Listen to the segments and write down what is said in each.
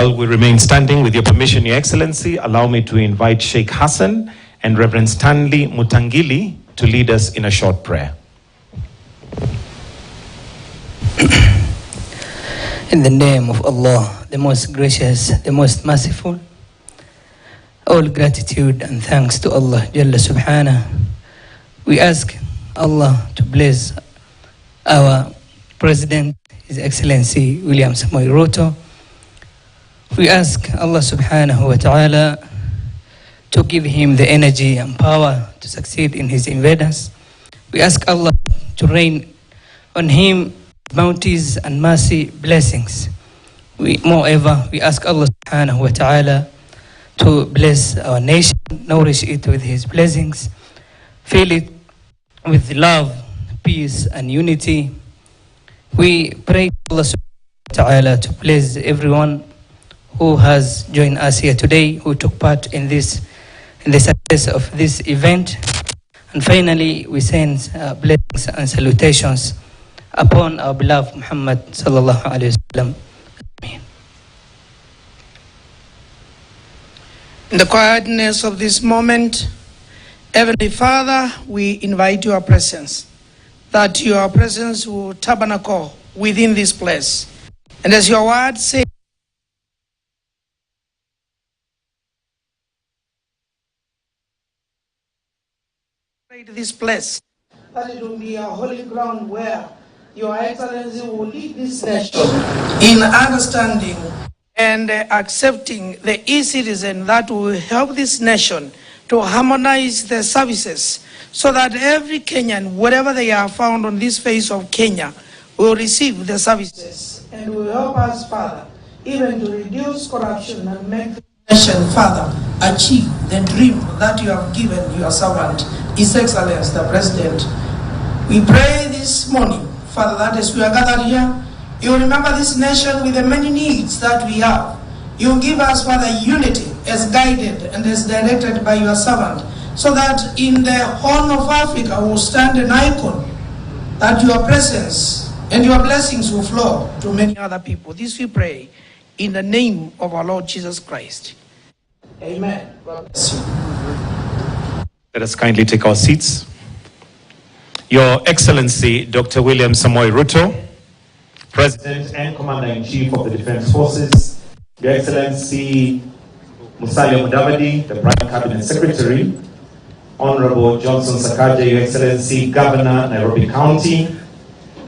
While we remain standing, with your permission, Your Excellency, allow me to invite Sheikh Hassan and Reverend Stanley Mutangili to lead us in a short prayer. In the name of Allah, the most gracious, the most merciful, all gratitude and thanks to Allah Jalla Subhanahu. We ask Allah to bless our President, His Excellency William Samoei Ruto. We ask Allah Subhanahu wa Ta'ala to give him the energy and power to succeed in his endeavors. We ask Allah to rain on him bounties and mercy blessings. Moreover, we ask Allah Subhanahu wa Ta'ala to bless our nation, nourish it with his blessings, fill it with love, peace and unity. We pray to Allah Subhanahu wa Ta'ala to bless everyone who has joined us here today, who took part in the success of this event. And finally, we send blessings and salutations upon our beloved Muhammad sallallahu alaihi wasallam. Amen. In the quietness of this moment, Heavenly Father, we invite your presence, that your presence will tabernacle within this place. And as your word says, this place, that it will be a holy ground where Your Excellency will lead this nation in understanding and accepting the e-citizen that will help this nation to harmonize the services so that every Kenyan, wherever they are found on this face of Kenya, will receive the services and will help us, Father, even to reduce corruption and make the nation, Father, achieve the dream that you have given your servant, His Excellency, the President. We pray this morning, Father, that as we are gathered here, you remember this nation with the many needs that we have. You give us, Father, unity as guided and as directed by your servant, so that in the Horn of Africa will stand an icon that your presence and your blessings will flow to many other people. This we pray in the name of our Lord Jesus Christ. Amen. God bless you. Let us kindly take our seats. Your Excellency, Dr. William Samoei Ruto, President and Commander-in-Chief of the Defense Forces, Your Excellency Musalia Mudavadi, the Prime Cabinet Secretary, Honorable Johnson Sakaja, Your Excellency Governor, Nairobi County,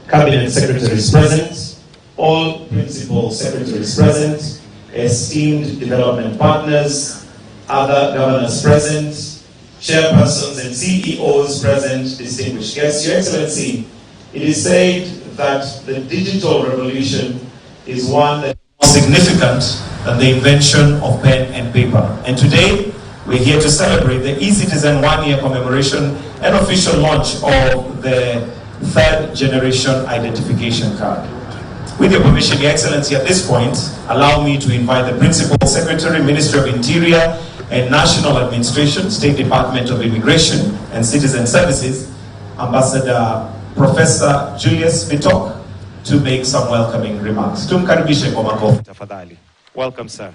Cabinet Secretaries present, all Principal Secretaries present, esteemed development partners, other governors present, chairpersons and CEOs present, distinguished guests. Your Excellency, it is said that the digital revolution is one that is more significant than the invention of pen and paper. And today, we're here to celebrate the e-Citizen one-year commemoration and official launch of the third generation identification card. With your permission, Your Excellency, at this point, allow me to invite the Principal Secretary, Ministry of Interior and National Administration, State Department of Immigration and Citizen Services, Ambassador Professor Julius Bitok, to make some welcoming remarks. Tumkaribishe kwa makofi tafadhali. Welcome, sir.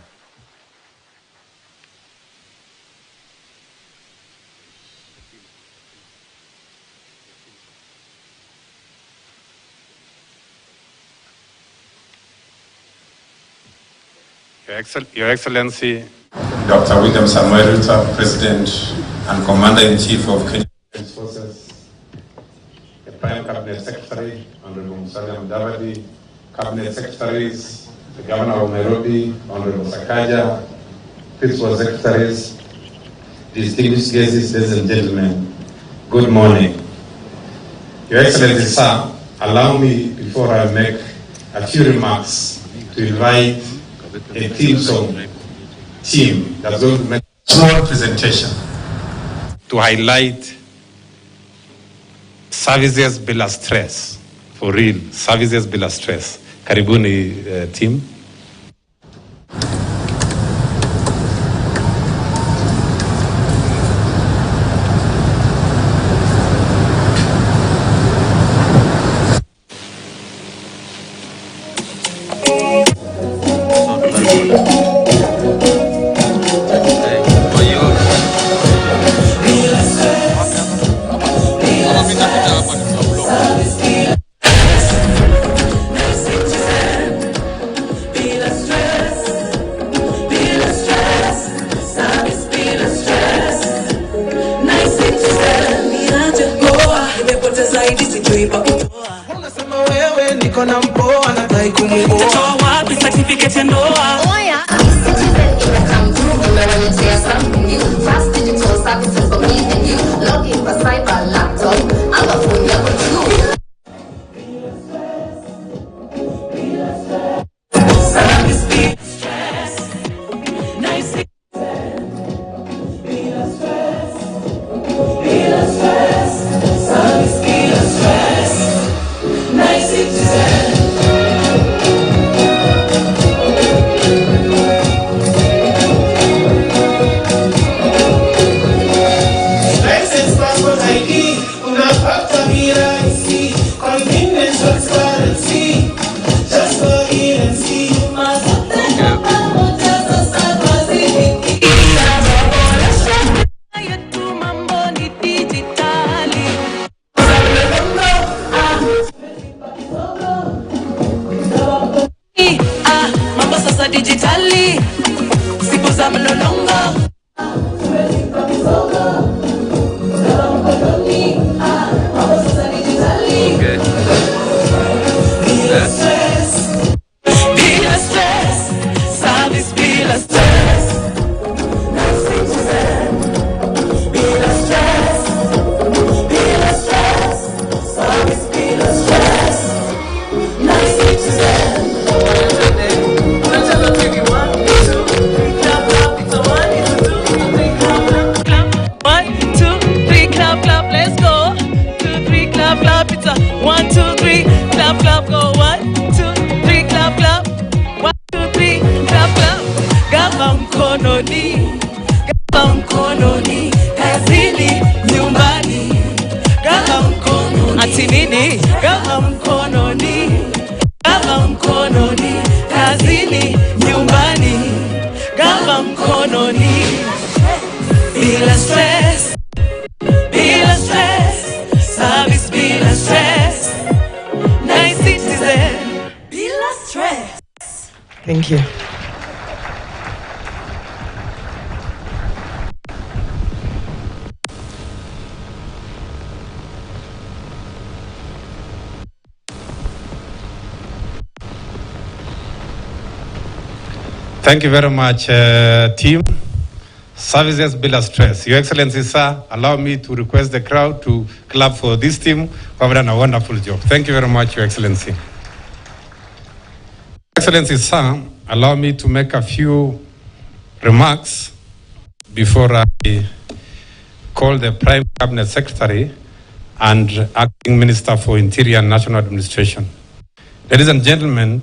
Your Excellency, Dr. William Samoei Ruto, President and Commander-in-Chief of Kenya Defense Forces, the Prime Cabinet Secretary, Honorable Musalia Mudavadi, Cabinet Secretaries, the Governor of Nairobi, Honorable Sakaja, Principal Secretaries, distinguished guests, ladies and gentlemen, good morning. Your Excellency, sir, allow me, before I make a few remarks, to invite a theme song team that's going to make a small presentation to highlight services bila stress. For real, services bila stress. Karibuni team. niko na mpoa anadai kumuoa. Toa wapi certificate ya ndoa? Digitally, siku za mlolongo. Bila stress, service bila stress. Bila stress, service bila stress. Nice citizen. One, two, three, clap, clap, go. 1, 2, 3, clap, clap. 1, 2, 3, clap, clap. Gava mkononi, gava mkononi, kazini, nyumbani. Gava mkononi, ati nini? Gava mkononi, gava mkononi, kazini, nyumbani. Gava mkononi, bila stress, bila stress, service bila stress. Nice citizen, bila stress. Thank you. Thank you very much, team. Services bila stress. Your Excellency, sir, allow me to request the crowd to clap for this team who have done a wonderful job. Thank you very much, Your Excellency. Your Excellency, sir, allow me to make a few remarks before I call the Prime Cabinet Secretary and Acting Minister for Interior and National Administration. Ladies and gentlemen,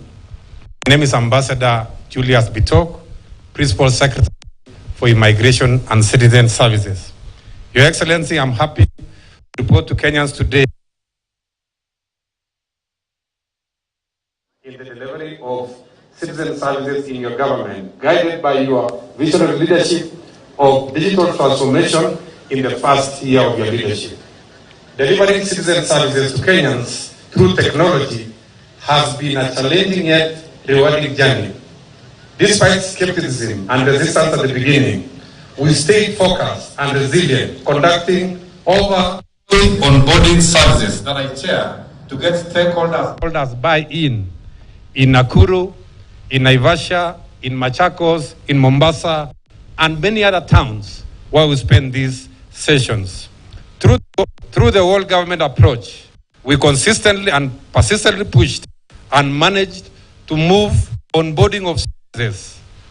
my name is Ambassador Julius Bitok, Principal Secretary for Immigration and Citizen Services. Your Excellency, I'm happy to report to Kenyans today in the delivery of citizen services in your government, guided by your visionary leadership of digital transformation in the first year of your leadership. Delivering citizen services to Kenyans through technology has been a challenging yet rewarding journey. Despite skepticism and resistance at the beginning, we stayed focused and resilient, conducting over onboarding services that I chair to get stakeholders buy-in Nakuru, in Naivasha, in Machakos, in Mombasa, and many other towns where we spend these sessions. Through the whole government approach, we consistently and persistently pushed and managed to move onboarding of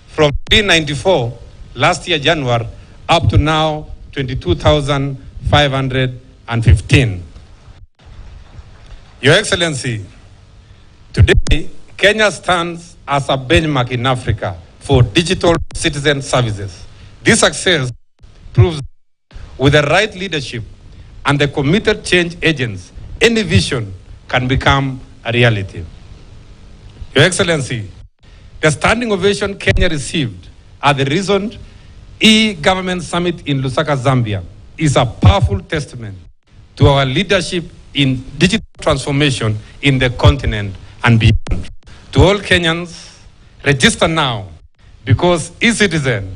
from 394 last year January up to now 22,515. Your Excellency, today Kenya stands as a benchmark in Africa for digital citizen services. This success proves with the right leadership and the committed change agents, any vision can become a reality. Your Excellency, the standing ovation Kenya received at the recent e-government summit in Lusaka, Zambia, is a powerful testament to our leadership in digital transformation in the continent and beyond. To all Kenyans, register now, because e-citizen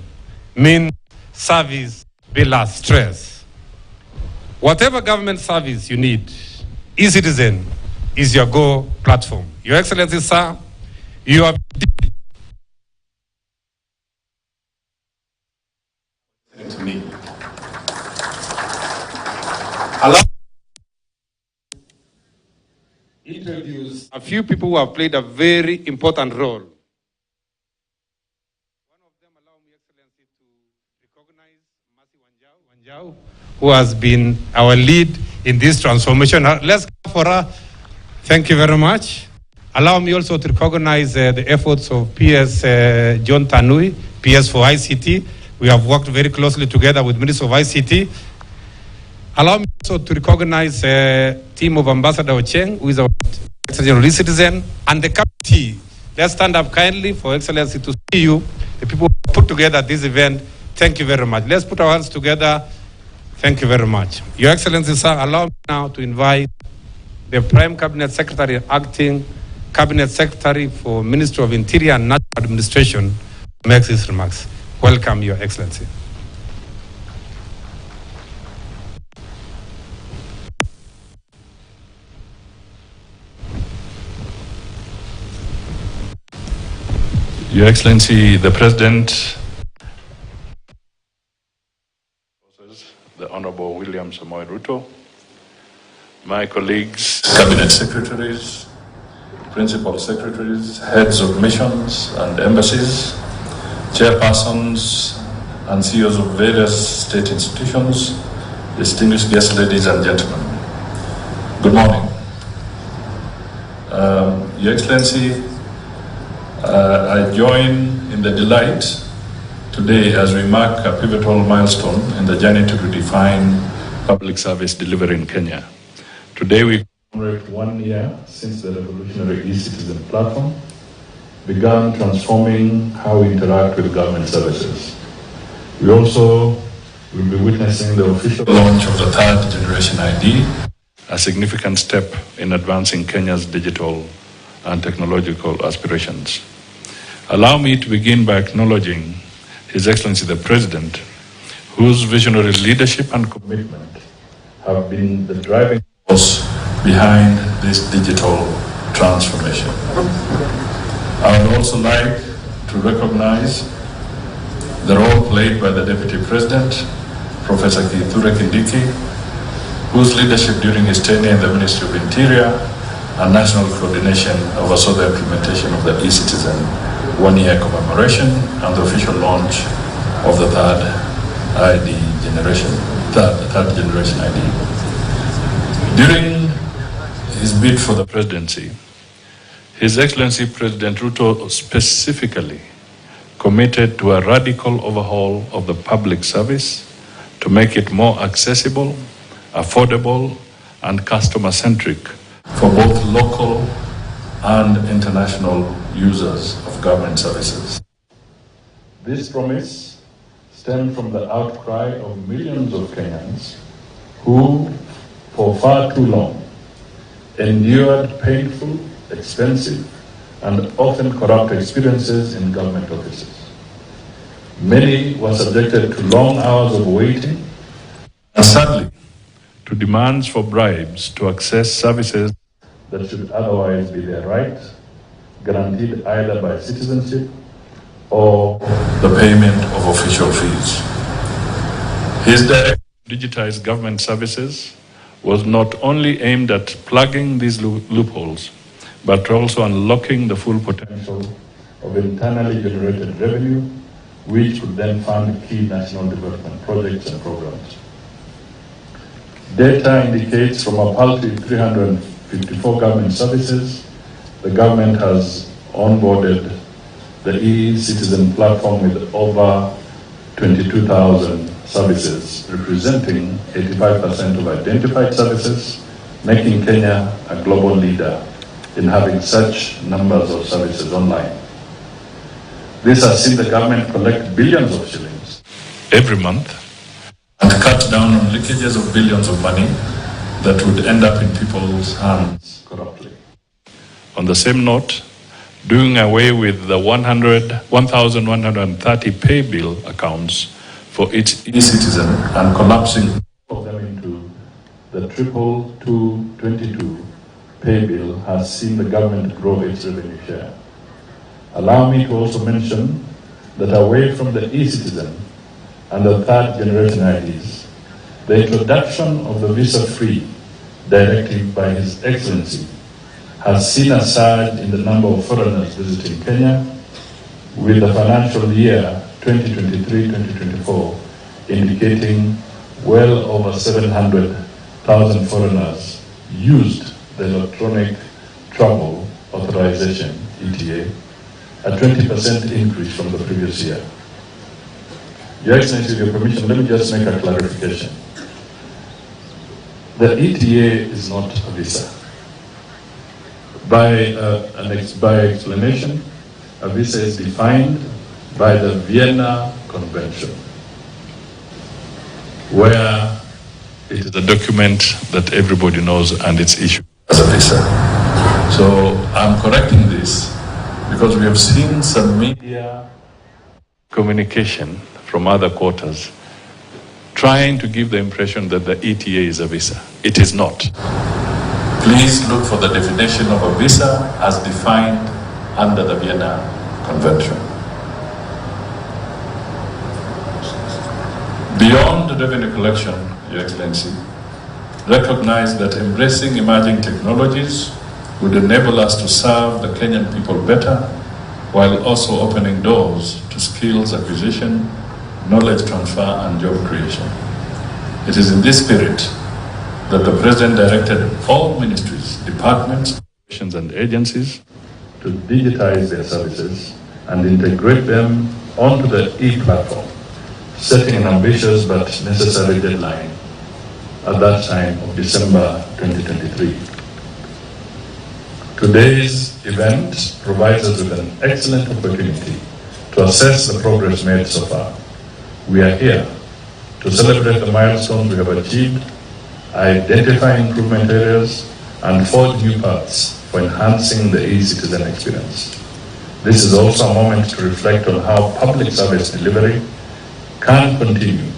means service bila stress. Whatever government service you need, e-citizen is your Go platform. Your Excellency, sir, you have to me. Allow introduce a few people who have played a very important role. One of them, allow me, Excellency, to recognize Masi Wanjau, who has been our lead in this transformation. Let's go for her. Thank you very much. Allow me also to recognize the efforts of PS John Tanui, PS for ICT. We have worked very closely together with Minister of ICT. Allow me also to recognize the team of Ambassador Ocheng, who is our exceptional citizen, and the committee. Let's stand up kindly for Excellency to see you, the people who put together this event. Thank you very much. Let's put our hands together. Thank you very much. Your Excellency, sir, allow me now to invite the Prime Cabinet Secretary, Acting Cabinet Secretary for Ministry of Interior and National Administration, to make his remarks. Welcome, Your Excellency. Your Excellency, the President, the Honorable William Samoei Ruto, my colleagues, Cabinet Secretaries, Principal Secretaries, Heads of Missions and Embassies, Chairpersons and CEOs of various state institutions, distinguished guests, ladies and gentlemen. Good morning. Your Excellency, I join in the delight today as we mark a pivotal milestone in the journey to redefine public service delivery in Kenya. Today we commemorate 1 year since the revolutionary e-citizen platform began transforming how we interact with government services. We also will be witnessing the official launch of the third generation ID, a significant step in advancing Kenya's digital and technological aspirations. Allow me to begin by acknowledging His Excellency the President, whose visionary leadership and commitment have been the driving force behind this digital transformation. I would also like to recognize the role played by the Deputy President, Professor Kithure Kindiki, whose leadership during his tenure in the Ministry of Interior and national coordination oversaw the implementation of the e-citizen 1 year commemoration and the official launch of the third generation ID. During his bid for the presidency, His Excellency President Ruto specifically committed to a radical overhaul of the public service to make it more accessible, affordable, and customer-centric for both local and international users of government services. This promise stemmed from the outcry of millions of Kenyans who, for far too long, endured painful, expensive, and often corrupt experiences in government offices. Many were subjected to long hours of waiting, and sadly, to demands for bribes to access services that should otherwise be their right, guaranteed either by citizenship or the payment of official fees. His directive to digitize government services was not only aimed at plugging these loopholes, but also unlocking the full potential of internally generated revenue, which could then fund key national development projects and programs. Data indicates from a paltry 354 government services, the government has onboarded the e-citizen platform with over 22,000 services, representing 85% of identified services, making Kenya a global leader in having such numbers of services online. This has seen the government collect billions of shillings every month and cut down on leakages of billions of money that would end up in people's hands corruptly. On the same note, doing away with the 1,130 pay bill accounts for each e-citizen and collapsing all of them into the 22222 pay bill has seen the government grow its revenue share. Allow me to also mention that away from the e-citizen and the third generation IDs, the introduction of the visa-free directive by His Excellency has seen a surge in the number of foreigners visiting Kenya, with the financial year 2023-2024 indicating well over 700,000 foreigners used the electronic travel authorization, ETA, a 20% increase from the previous year. Your Excellency, with your permission, let me just make a clarification. The ETA is not a visa. By explanation, a visa is defined by the Vienna Convention, where it is a document that everybody knows and it's issued as a visa. So I'm correcting this because we have seen some media communication from other quarters trying to give the impression that the ETA is a visa. It is not. Please look for the definition of a visa as defined under the Vienna Convention. Beyond revenue collection, Your Excellency, recognize that embracing emerging technologies would enable us to serve the Kenyan people better while also opening doors to skills acquisition, knowledge transfer, and job creation. It is in this spirit that the President directed all ministries, departments, and agencies to digitize their services and integrate them onto the e-platform, setting an ambitious but necessary deadline at that time of December 2023. Today's event provides us with an excellent opportunity to assess the progress made so far. We are here to celebrate the milestones we have achieved, identify improvement areas, and forge new paths for enhancing the e-citizen experience. This is also a moment to reflect on how public service delivery can continue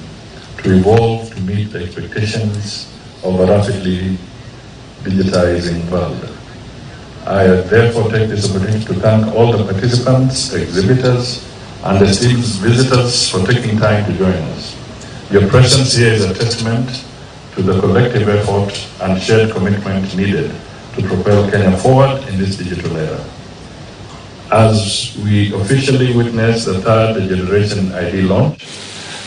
to evolve to meet the expectations of a rapidly digitizing world. I therefore take this opportunity to thank all the participants, exhibitors, and esteemed visitors for taking time to join us. Your presence here is a testament to the collective effort and shared commitment needed to propel Kenya forward in this digital era. As we officially witness the third generation ID launch,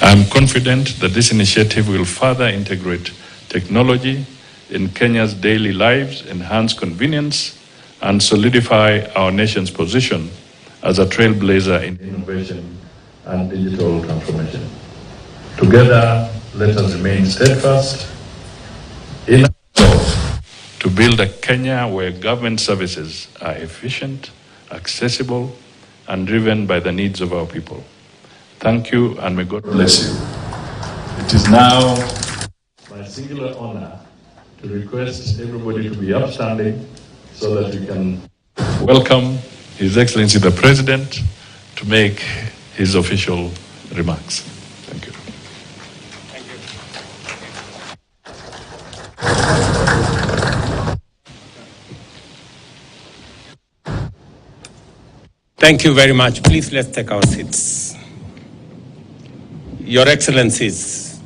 I am confident that this initiative will further integrate technology in Kenya's daily lives, enhance convenience, and solidify our nation's position as a trailblazer in innovation and digital transformation. Together, let us remain steadfast in our resolve to build a Kenya where government services are efficient, accessible, and driven by the needs of our people. Thank you, and may God bless you. It is now my singular honor to request everybody to be upstanding so that we can welcome His Excellency the President to make his official remarks. Thank you. Thank you very much. Please, let's take our seats. Your Excellencies,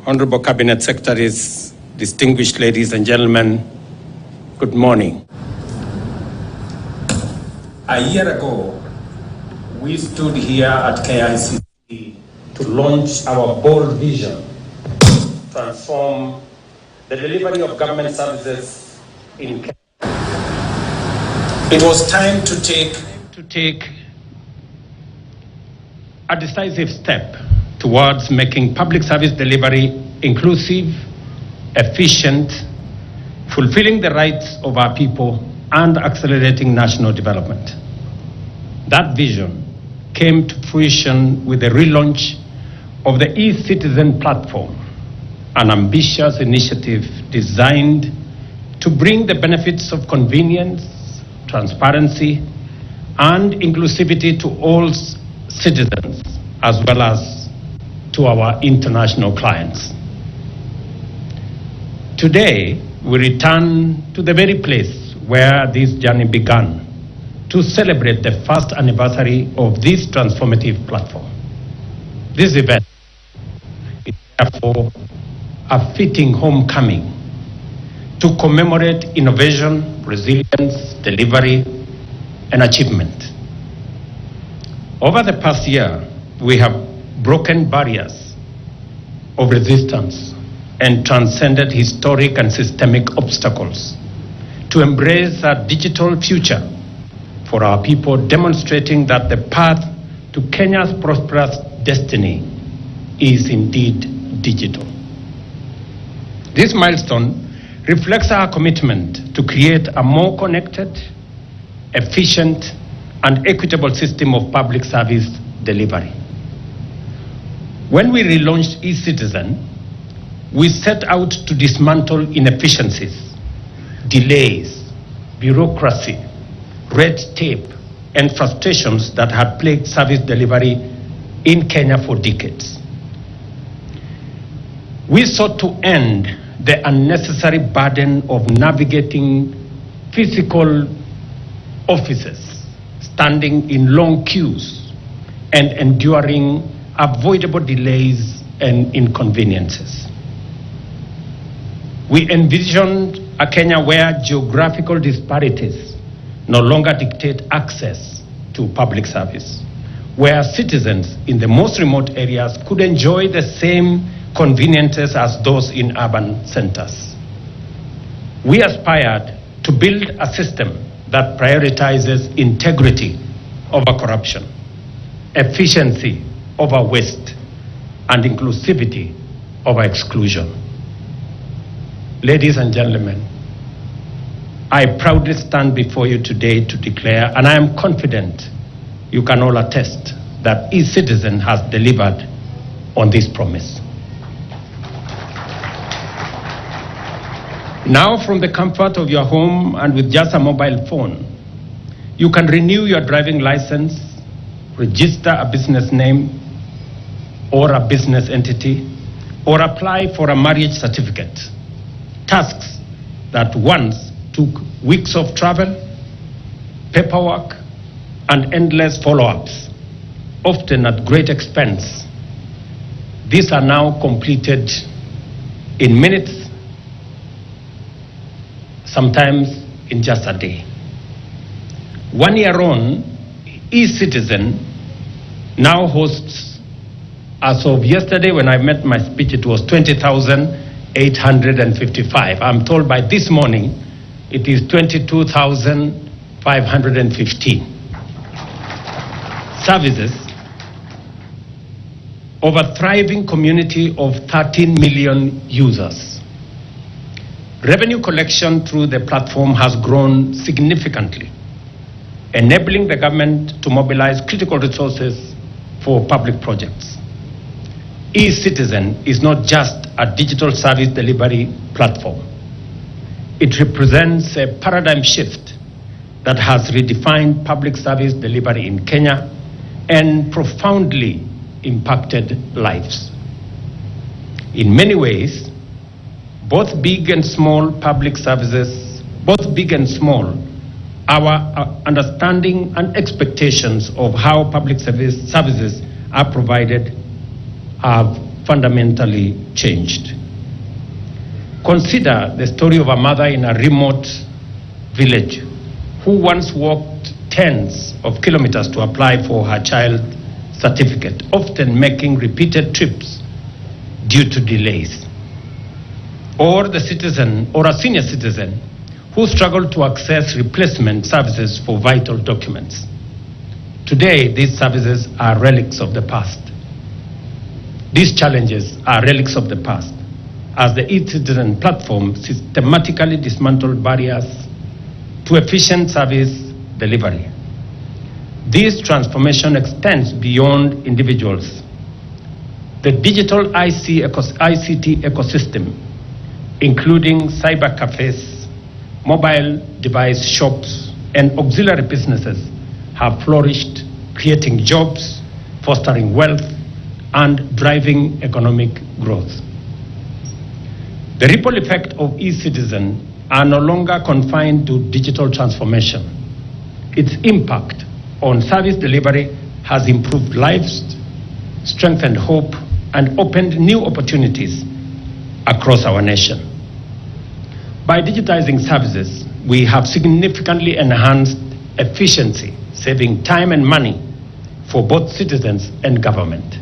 Honorable Cabinet Secretaries, distinguished ladies and gentlemen, good morning. A year ago, we stood here at KICC to launch our bold vision, transform the delivery of government services in Kenya. It was time to take a decisive step towards making public service delivery inclusive, efficient, fulfilling the rights of our people, and accelerating national development. That vision came to fruition with the relaunch of the e-Citizen platform, an ambitious initiative designed to bring the benefits of convenience, transparency, and inclusivity to all citizens, as well as to our international clients. Today, we return to the very place where this journey began to celebrate the first anniversary of this transformative platform. This event is therefore a fitting homecoming to commemorate innovation, resilience, delivery, and achievement. Over the past year, we have broken barriers of resistance and transcended historic and systemic obstacles to embrace a digital future for our people, demonstrating that the path to Kenya's prosperous destiny is indeed digital. This milestone reflects our commitment to create a more connected, efficient, and equitable system of public service delivery. When we relaunched eCitizen, we set out to dismantle inefficiencies, delays, bureaucracy, red tape, and frustrations that had plagued service delivery in Kenya for decades. We sought to end the unnecessary burden of navigating physical offices, standing in long queues, and enduring avoidable delays and inconveniences. We envisioned a Kenya where geographical disparities no longer dictate access to public service, where citizens in the most remote areas could enjoy the same conveniences as those in urban centers. We aspired to build a system that prioritizes integrity over corruption, efficiency over waste, and inclusivity over exclusion. Ladies and gentlemen, I proudly stand before you today to declare, and I am confident you can all attest, that eCitizen has delivered on this promise. Now, from the comfort of your home and with just a mobile phone, you can renew your driving license, register a business name or a business entity, or apply for a marriage certificate. Tasks that once took weeks of travel, paperwork, and endless follow-ups, often at great expense. These are now completed in minutes, sometimes in just a day. 1 year on, eCitizen now hosts, as of yesterday when I met my speech, it was 20,855. I'm told by this morning it is 22,515. Services of a thriving community of 13 million users. Revenue collection through the platform has grown significantly, enabling the government to mobilize critical resources for public projects. eCitizen is not just a digital service delivery platform. It represents a paradigm shift that has redefined public service delivery in Kenya and profoundly impacted lives. In many ways, both big and small public services, our understanding and expectations of how public services are provided have fundamentally changed. Consider the story of a mother in a remote village who once walked tens of kilometers to apply for her child certificate, often making repeated trips due to delays. Or the citizen, or a senior citizen, who struggled to access replacement services for vital documents. Today, these services are relics of the past. These challenges are relics of the past, as the eCitizen platform systematically dismantled barriers to efficient service delivery. This transformation extends beyond individuals. The digital ICT ecosystem, including cyber cafes, mobile device shops, and auxiliary businesses, have flourished, creating jobs, fostering wealth, and driving economic growth. The ripple effect of e-citizen are no longer confined to digital transformation. Its impact on service delivery has improved lives, strengthened hope, and opened new opportunities across our nation. By digitizing services, we have significantly enhanced efficiency, saving time and money for both citizens and government.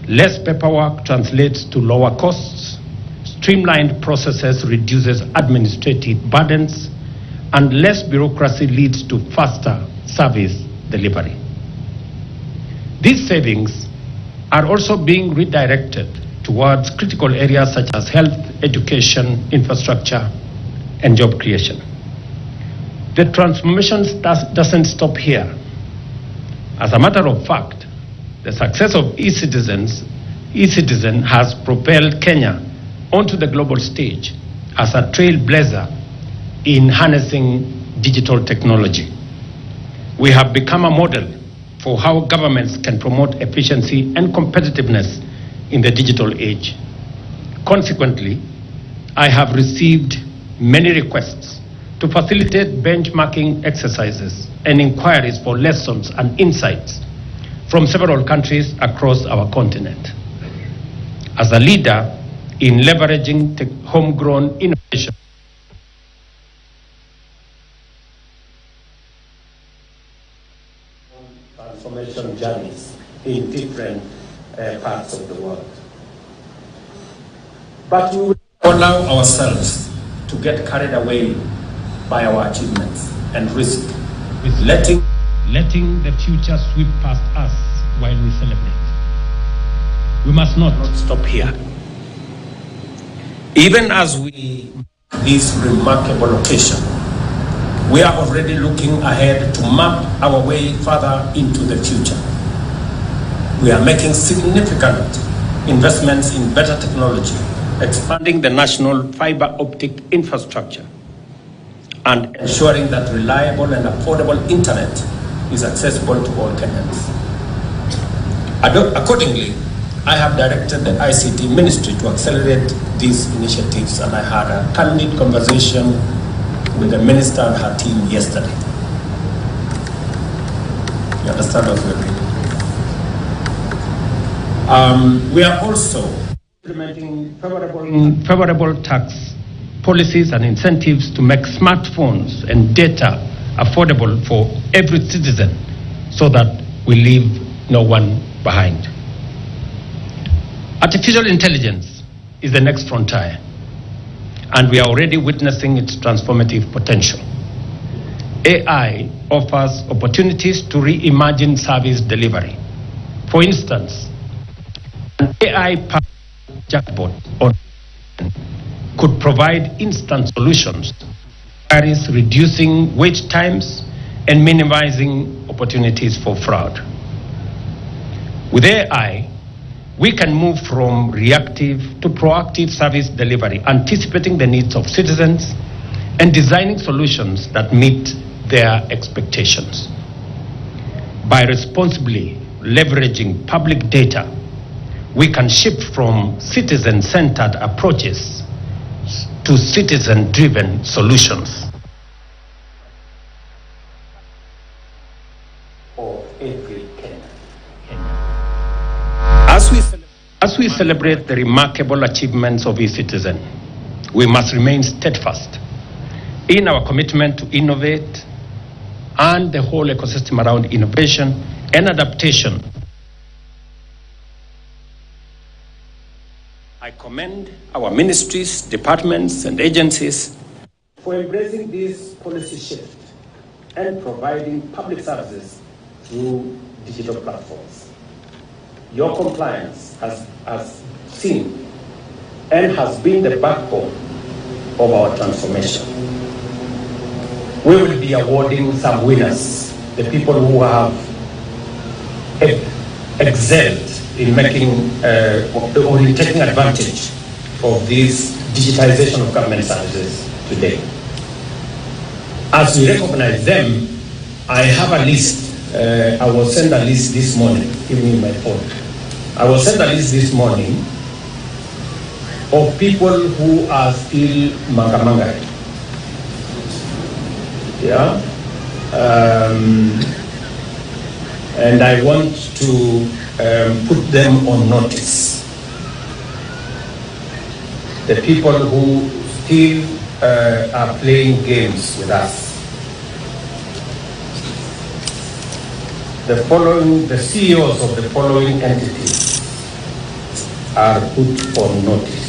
Less paperwork translates to lower costs, streamlined processes reduces administrative burdens, and less bureaucracy leads to faster service delivery. These savings are also being redirected towards critical areas such as health, education, infrastructure, and job creation. The transformation doesn't stop here. As a matter of fact, the success of e-citizen has propelled Kenya onto the global stage as a trailblazer in harnessing digital technology. We have become a model for how governments can promote efficiency and competitiveness in the digital age. Consequently, I have received many requests to facilitate benchmarking exercises and inquiries for lessons and insights from several countries across our continent. As a leader in leveraging homegrown innovation, transformation journeys in different parts of the world. But we will allow ourselves to get carried away by our achievements and risk with letting the future sweep past us while we celebrate. We must not stop here. Even as we this remarkable occasion, we are already looking ahead to map our way further into the future. We are making significant investments in better technology, expanding the national fiber optic infrastructure, and ensuring that reliable and affordable internet is accessible to all Kenyans. Accordingly, I have directed the ICT Ministry to accelerate these initiatives, and I had a candid conversation with the Minister and her team yesterday. You understand what we're doing? We are also implementing favorable tax policies and incentives to make smartphones and data affordable for every citizen so that we leave no one behind. Artificial intelligence is the next frontier, and we are already witnessing its transformative potential. AI offers opportunities to reimagine service delivery. For instance, an AI-powered chatbot could provide instant solutions, reducing wait times and minimizing opportunities for fraud. With AI, we can move from reactive to proactive service delivery, anticipating the needs of citizens and designing solutions that meet their expectations. By responsibly leveraging public data, we can shift from citizen-centered approaches to citizen-driven solutions. For every Kenyan. As we celebrate the remarkable achievements of e-citizen, we must remain steadfast in our commitment to innovate and the whole ecosystem around innovation and adaptation. I commend our ministries, departments, and agencies for embracing this policy shift and providing public services through digital platforms. Your compliance has seen and has been the backbone of our transformation. We will be awarding some winners, the people who have excelled in making or in taking advantage of this digitization of government services today. As we recognize them, I have a list. I will send a list this morning. Give me my phone. I will send a list this morning of people who are still mangamanga. Yeah. And I want to put them on notice. The people who still are playing games with us. The CEOs of the following entities are put on notice.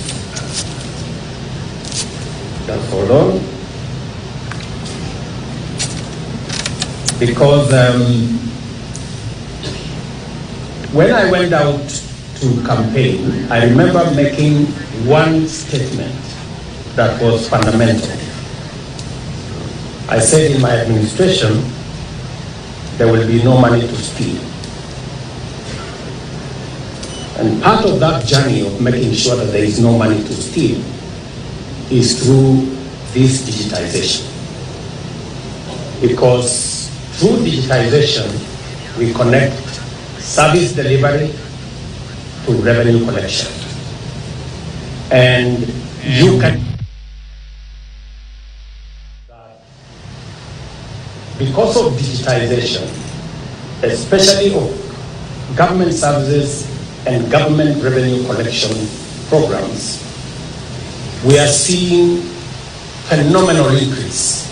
Just hold on. Because when I went out to campaign, I remember making one statement that was fundamental. I said in my administration, there will be no money to steal. And part of that journey of making sure that there is no money to steal is through this digitization. Because through digitization, we connect service delivery to revenue collection. And you can, because of digitization, especially of government services and government revenue collection programs, we are seeing phenomenal increase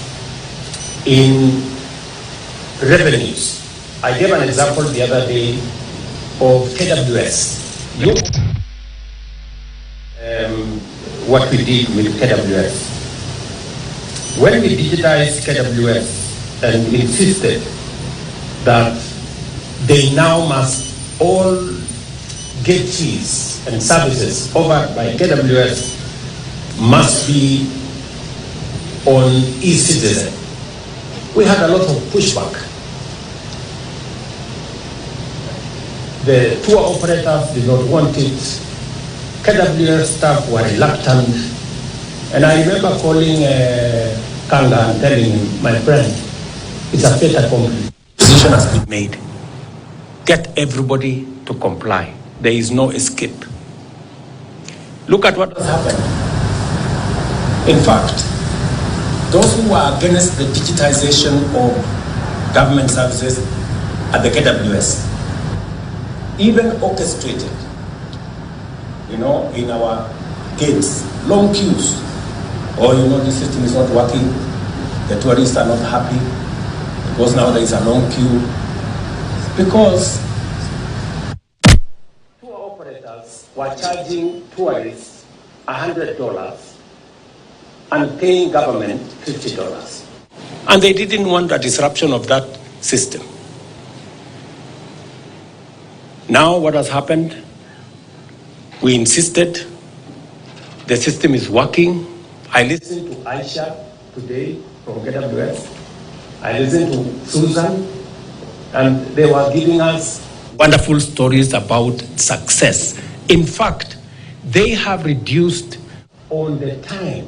in revenues. I gave an example the other day of KWS. What we did with KWS. When we digitized KWS and insisted that they now must all get fees and services offered by KWS must be on e-citizen, we had a lot of pushback. The tour operators did not want it. KWS staff were reluctant. And I remember calling Kanga and telling him, my friend, it's a fait accompli. Decision has been made. Get everybody to comply. There is no escape. Look at what has happened. In fact, those who are against the digitization of government services at the KWS even orchestrated, in our gates, long queues. Or, this system is not working, the tourists are not happy, because now there is a long queue. Because tour operators were charging tourists $100 and paying government $50. And they didn't want a disruption of that system. Now what has happened? We insisted, the system is working. I listened to Aisha today from KWS. I listened to Susan, and they were giving us wonderful stories about success. In fact, they have reduced on the time.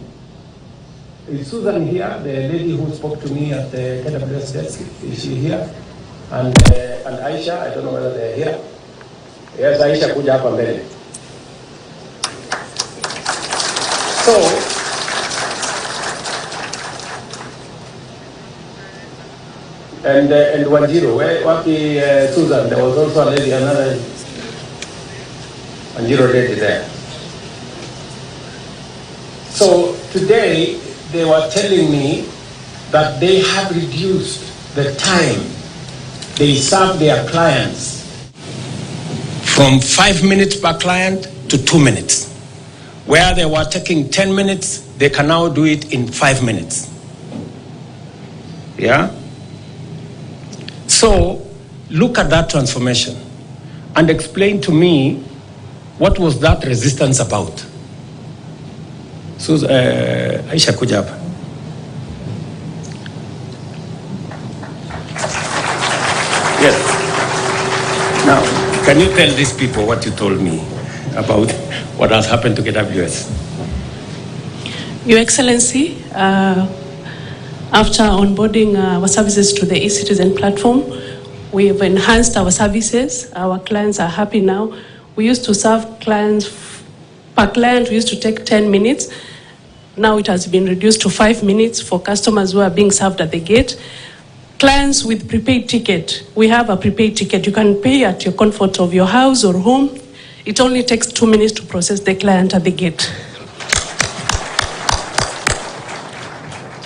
Is Susan here, the lady who spoke to me at the KWS desk? Is she here? And Aisha, I don't know whether they're here. Yes, Aisha, kuja hapa mbele. So, and Wanjiro, where Susan, there was also a lady, another Wanjiro lady there. So today they were telling me that they have reduced the time they serve their clients from 5 minutes per client to 2 minutes. Where they were taking 10 minutes, they can now do it in 5 minutes. Yeah? So, look at that transformation and explain to me what was that resistance about. So, Aisha kuja hapa. Yes. Now, can you tell these people what you told me about what has happened to KWS? Your Excellency, after onboarding our services to the e-citizen platform, we have enhanced our services. Our clients are happy now. We used to serve clients per client used to take 10 minutes. Now it has been reduced to 5 minutes for customers who are being served at the gate. Clients with prepaid ticket, we have a prepaid ticket. You can pay at your comfort of your house or home. It only takes 2 minutes to process the client at the gate.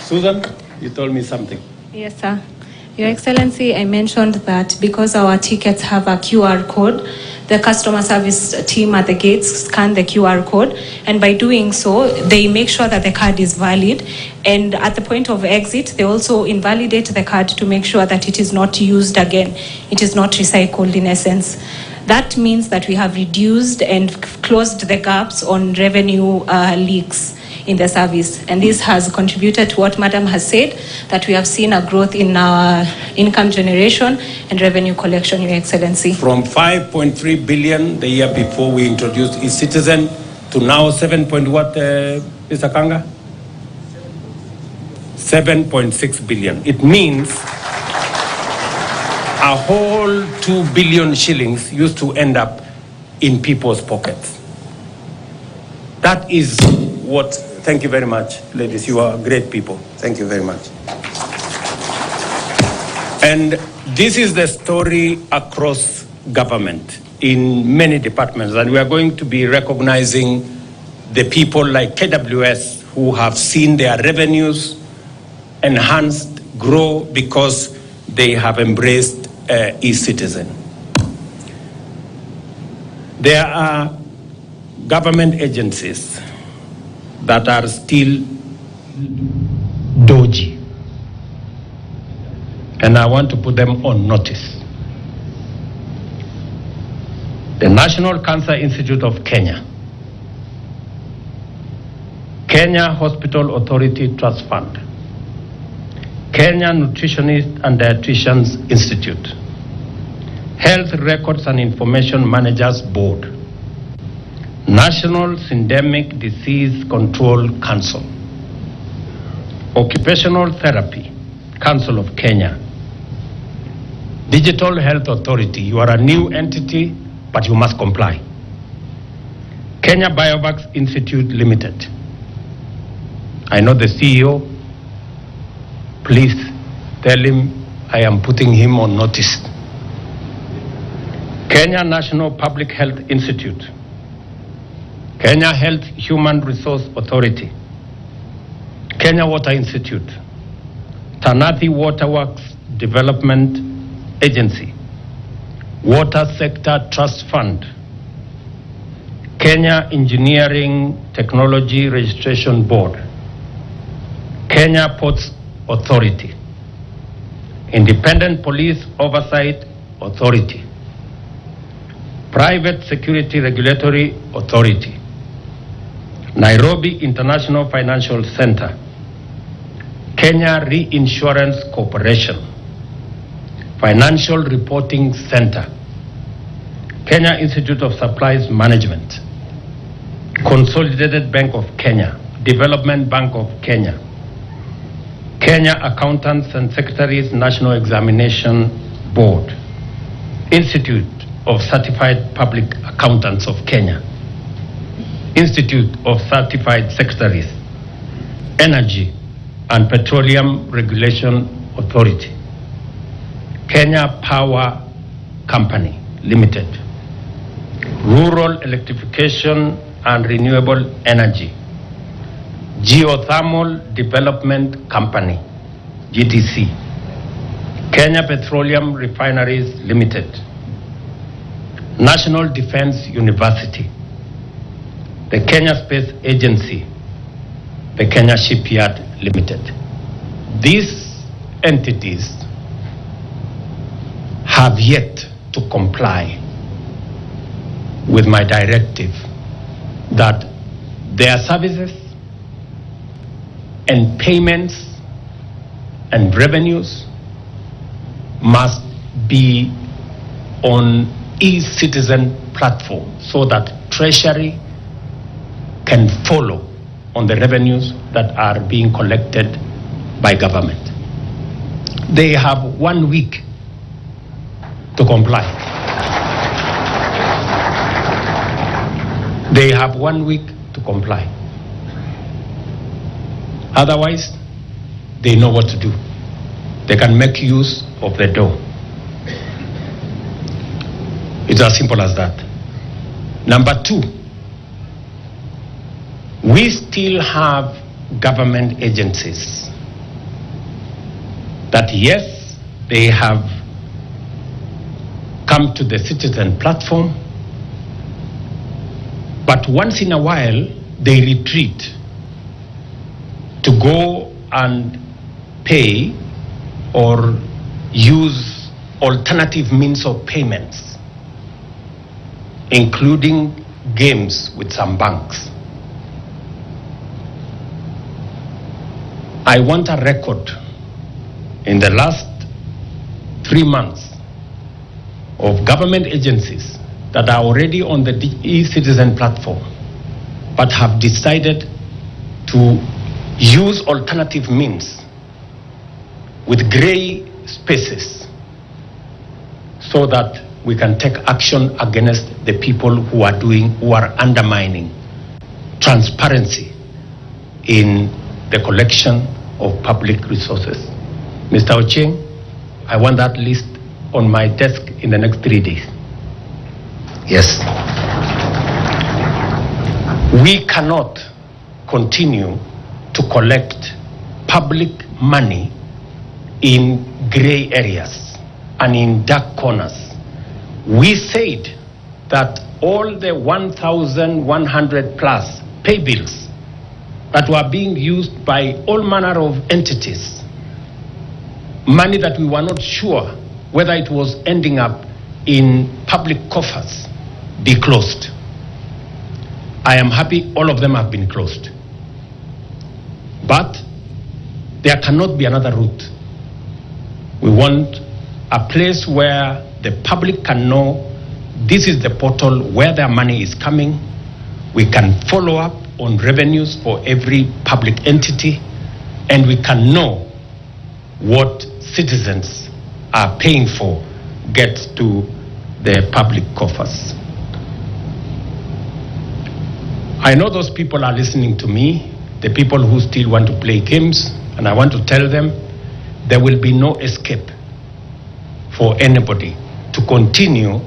Susan, you told me something. Yes, sir. Your Excellency, I mentioned that because our tickets have a QR code, the customer service team at the gates scan the QR code, and by doing so, they make sure that the card is valid. And at the point of exit, they also invalidate the card to make sure that it is not used again. It is not recycled in essence. That means that we have reduced and closed the gaps on revenue leaks in the service. And this has contributed to what Madam has said, that we have seen a growth in our income generation and revenue collection, Your Excellency. From 5.3 billion the year before we introduced e-citizen to now 7 point what, Mr. Kanga? 7.6 billion. It means a whole 2 billion shillings used to end up in people's pockets. That is what, thank you very much, ladies. You are great people. Thank you very much. And this is the story across government in many departments. And we are going to be recognizing the people like KWS who have seen their revenues enhanced, grow because they have embraced e-citizen. There are government agencies that are still dodgy, and I want to put them on notice. The National Cancer Institute of Kenya, Kenya Hospital Authority Trust Fund, Kenya Nutritionist and Dietitians Institute, Health Records and Information Managers Board, National Syndemic Disease Control Council, Occupational Therapy Council of Kenya, Digital Health Authority. You are a new entity, but you must comply. Kenya Biovax Institute Limited. I know the CEO. Please tell him I am putting him on notice. Kenya National Public Health Institute, Kenya Health Human Resource Authority, Kenya Water Institute, Tanathi Waterworks Development Agency, Water Sector Trust Fund, Kenya Engineering Technology Registration Board, Kenya Ports Authority, Independent Police Oversight Authority, Private Security Regulatory Authority, Nairobi International Financial Center, Kenya Reinsurance Corporation, Financial Reporting Center, Kenya Institute of Supplies Management, Consolidated Bank of Kenya, Development Bank of Kenya, Kenya Accountants and Secretaries National Examination Board, Institute of Certified Public Accountants of Kenya, Institute of Certified Secretaries, Energy and Petroleum Regulation Authority, Kenya Power Company Limited, Rural Electrification and Renewable Energy, Geothermal Development Company, GDC, Kenya Petroleum Refineries Limited, National Defense University, the Kenya Space Agency, the Kenya Shipyard Limited. These entities have yet to comply with my directive that their services and payments and revenues must be on e-citizen platform so that Treasury can follow on the revenues that are being collected by government. They have 1 week to comply. They have 1 week to comply. Otherwise, they know what to do. They can make use of the door. It's as simple as that. Number two, we still have government agencies that, yes, they have come to the citizen platform, but once in a while they retreat to go and pay or use alternative means of payments, including games with some banks. I want a record in the last 3 months of government agencies that are already on the e-citizen platform but have decided to use alternative means with gray spaces so that we can take action against the people who are undermining transparency in the collection of public resources. Mr. Ochieng, I want that list on my desk in the next 3 days. Yes. We cannot continue to collect public money in gray areas and in dark corners. We said that all the 1,100 plus pay bills that were being used by all manner of entities, money that we were not sure whether it was ending up in public coffers, be closed. I am happy all of them have been closed. But there cannot be another route. We want a place where the public can know this is the portal where their money is coming. We can follow up on revenues for every public entity, and we can know what citizens are paying for gets to the public coffers. I know those people are listening to me, the people who still want to play games, and I want to tell them there will be no escape for anybody to continue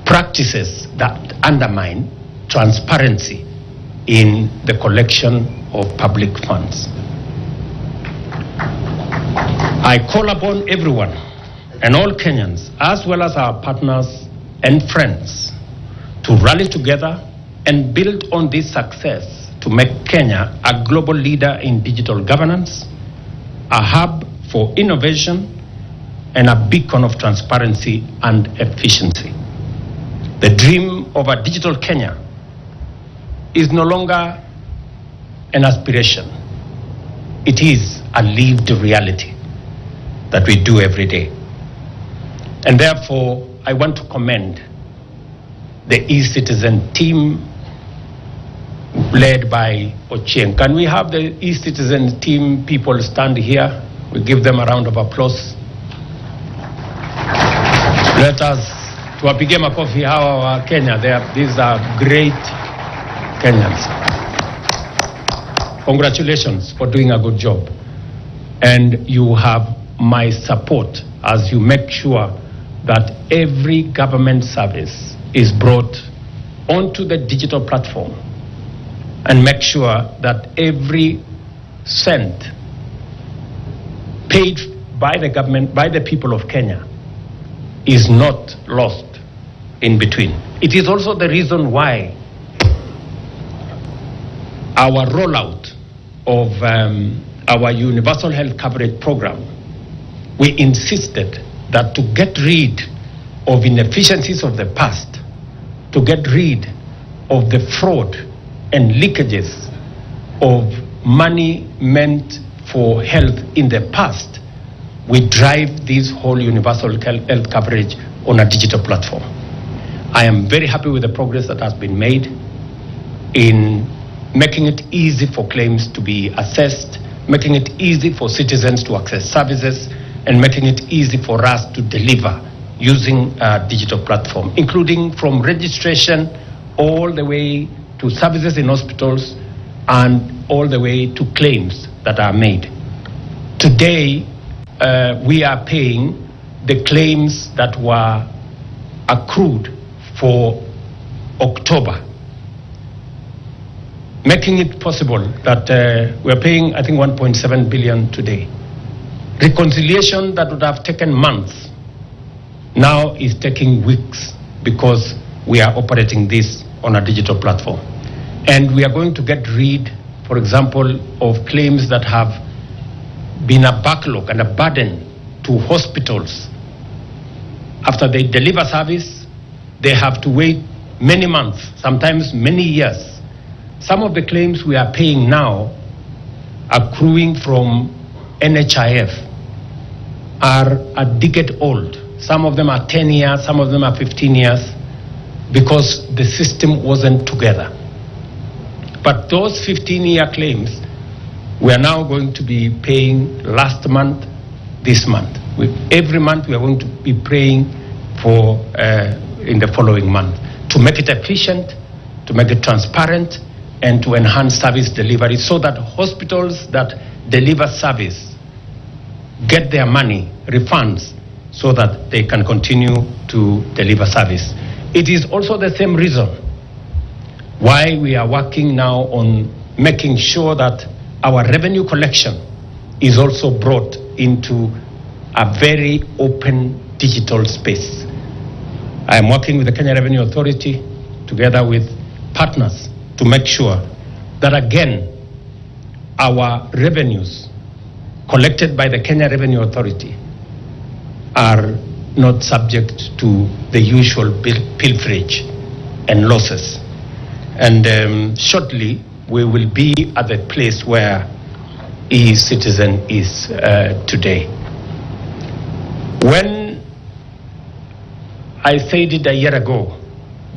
practices that undermine transparency in the collection of public funds. I call upon everyone and all Kenyans, as well as our partners and friends, to rally together and build on this success to make Kenya a global leader in digital governance, a hub for innovation, and a beacon of transparency and efficiency. The dream of a digital Kenya is no longer an aspiration. It is a lived reality that we do every day. And therefore, I want to commend the e-citizen team led by Ochieng. Can we have the e-citizen team people stand here? We give them a round of applause. Let us tuwapige makofi hawa wa Kenya. These are great Kenyans. Congratulations for doing a good job. And you have my support as you make sure that every government service is brought onto the digital platform, and make sure that every cent paid by the government, by the people of Kenya, is not lost in between. It is also the reason why our rollout of our universal health coverage program, we insisted that to get rid of inefficiencies of the past, to get rid of the fraud and leakages of money meant for health in the past, we drive this whole universal health coverage on a digital platform. I am very happy with the progress that has been made in making it easy for claims to be assessed, making it easy for citizens to access services, and making it easy for us to deliver using a digital platform, including from registration all the way to services in hospitals and all the way to claims that are made. Today, we are paying the claims that were accrued for October, making it possible that we're paying, I think, 1.7 billion today. Reconciliation that would have taken months now is taking weeks because we are operating this on a digital platform. And we are going to get rid, for example, of claims that have been a backlog and a burden to hospitals. After they deliver service, they have to wait many months, sometimes many years. Some of the claims we are paying now, accruing from NHIF, are a decade old. Some of them are 10 years, some of them are 15 years, because the system wasn't together. But those 15-year claims, we are now going to be paying last month, this month. Every month we are going to be paying for in the following month, to make it efficient, to make it transparent, and to enhance service delivery so that hospitals that deliver service get their money, refunds, so that they can continue to deliver service. It is also the same reason why we are working now on making sure that our revenue collection is also brought into a very open digital space. I am working with the Kenya Revenue Authority together with partners to make sure that, again, our revenues collected by the Kenya Revenue Authority are not subject to the usual pilferage and losses. And shortly, we will be at the place where e-citizen is today. When I said it a year ago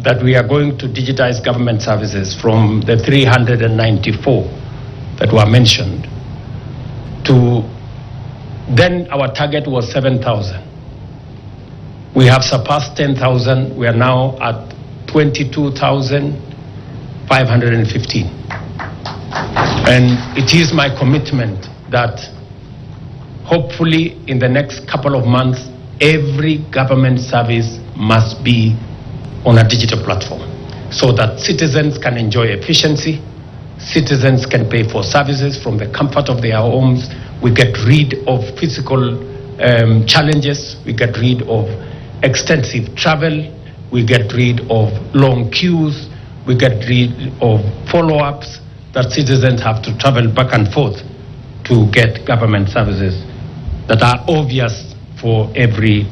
that we are going to digitize government services from the 394 that were mentioned to then our target was 7,000. We have surpassed 10,000. We are now at 22,515. And it is my commitment that hopefully in the next couple of months, every government service must be on a digital platform so that citizens can enjoy efficiency, citizens can pay for services from the comfort of their homes. We get rid of physical challenges, we get rid of extensive travel, we get rid of long queues, we get rid of follow-ups that citizens have to travel back and forth to get government services that are obvious for every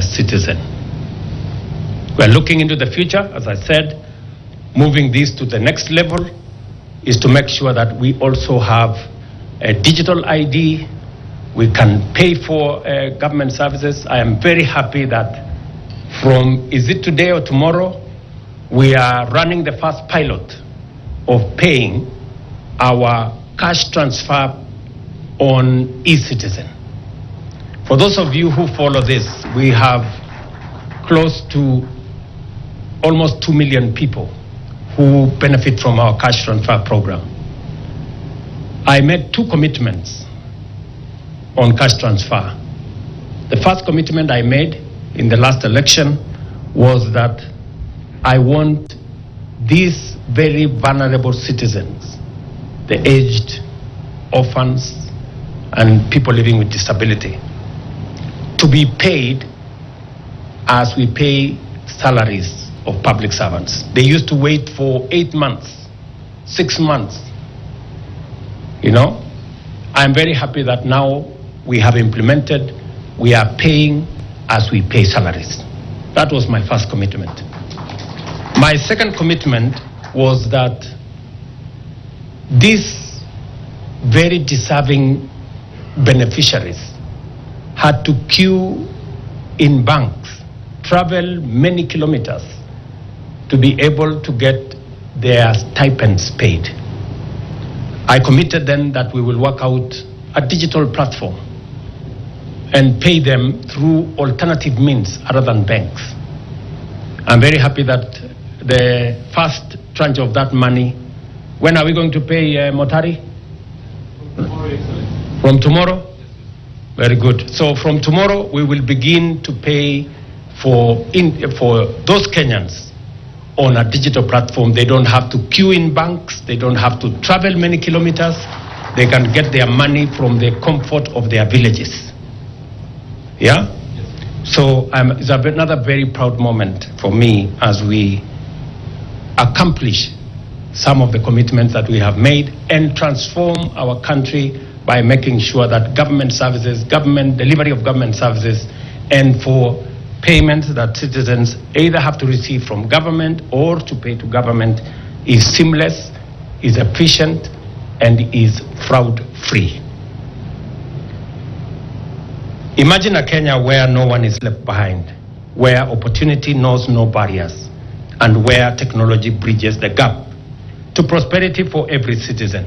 citizen. We are looking into the future, as I said. Moving this to the next level is to make sure that we also have a digital ID. We can pay for government services. I am very happy that from, is it today or tomorrow, we are running the first pilot of paying our cash transfer on e-citizen. For those of you who follow this, we have close to almost 2 million people who benefit from our cash transfer program. I made 2 commitments on cash transfer. The first commitment I made in the last election was that I want these very vulnerable citizens, the aged, orphans, and people living with disability, to be paid as we pay salaries of public servants. They used to wait for 8 months, 6 months. You know, I'm very happy that now we have implemented, we are paying as we pay salaries. That was my first commitment. My second commitment was that these very deserving beneficiaries had to queue in banks, travel many kilometers to be able to get their stipends paid. I committed then that we will work out a digital platform and pay them through alternative means other than banks. I'm very happy that the first tranche of that money. When are we going to pay, Motari? From tomorrow? Very good. So from tomorrow, we will begin to pay for those Kenyans on a digital platform. They don't have to queue in banks. They don't have to travel many kilometers. They can get their money from the comfort of their villages. Yeah? So it's another very proud moment for me as we accomplish some of the commitments that we have made and transform our country by making sure that government services, delivery of government services, and for payments that citizens either have to receive from government or to pay to government is seamless, is efficient, and is fraud-free. Imagine a Kenya where no one is left behind, where opportunity knows no barriers, and where technology bridges the gap to prosperity for every citizen.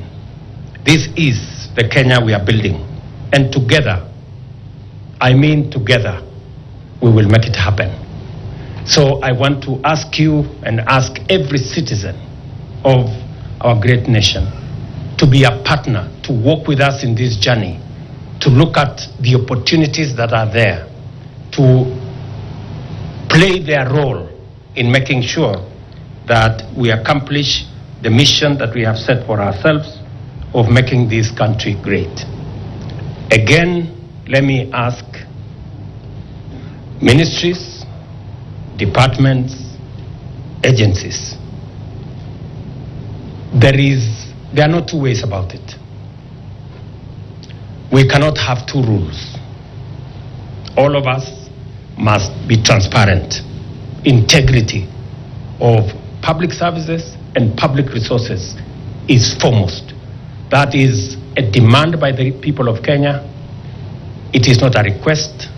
This is the Kenya we are building, and together, I mean together, we will make it happen. So I want to ask you and ask every citizen of our great nation to be a partner, to walk with us in this journey, to look at the opportunities that are there, to play their role in making sure that we accomplish the mission that we have set for ourselves of making this country great. Again, let me ask ministries, departments, agencies. There are no two ways about it. We cannot have two rules. All of us must be transparent. Integrity of public services and public resources is foremost. That is a demand by the people of Kenya. It is not a request,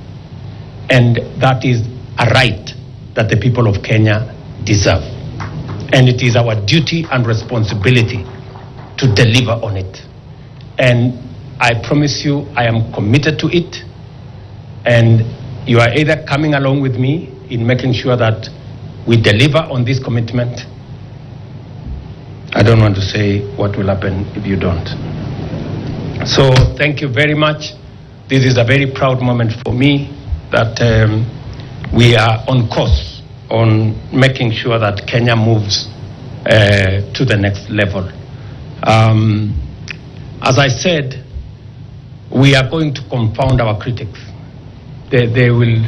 and that is a right that the people of Kenya deserve. And it is our duty and responsibility to deliver on it. And I promise you, I am committed to it, and you are either coming along with me in making sure that we deliver on this commitment. I don't want to say what will happen if you don't. So thank you very much. This is a very proud moment for me that we are on course on making sure that Kenya moves to the next level. As I said, we are going to confound our critics. They will,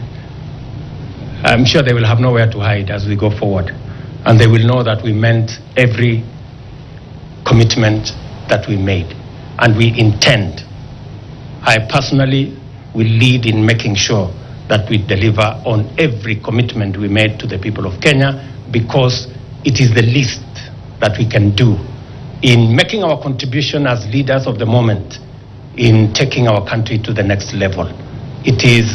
I'm sure they will have nowhere to hide as we go forward. And they will know that we meant every commitment that we made. And we intend, I personally will lead in making sure that we deliver on every commitment we made to the people of Kenya, because it is the least that we can do in making our contribution as leaders of the moment in taking our country to the next level. It is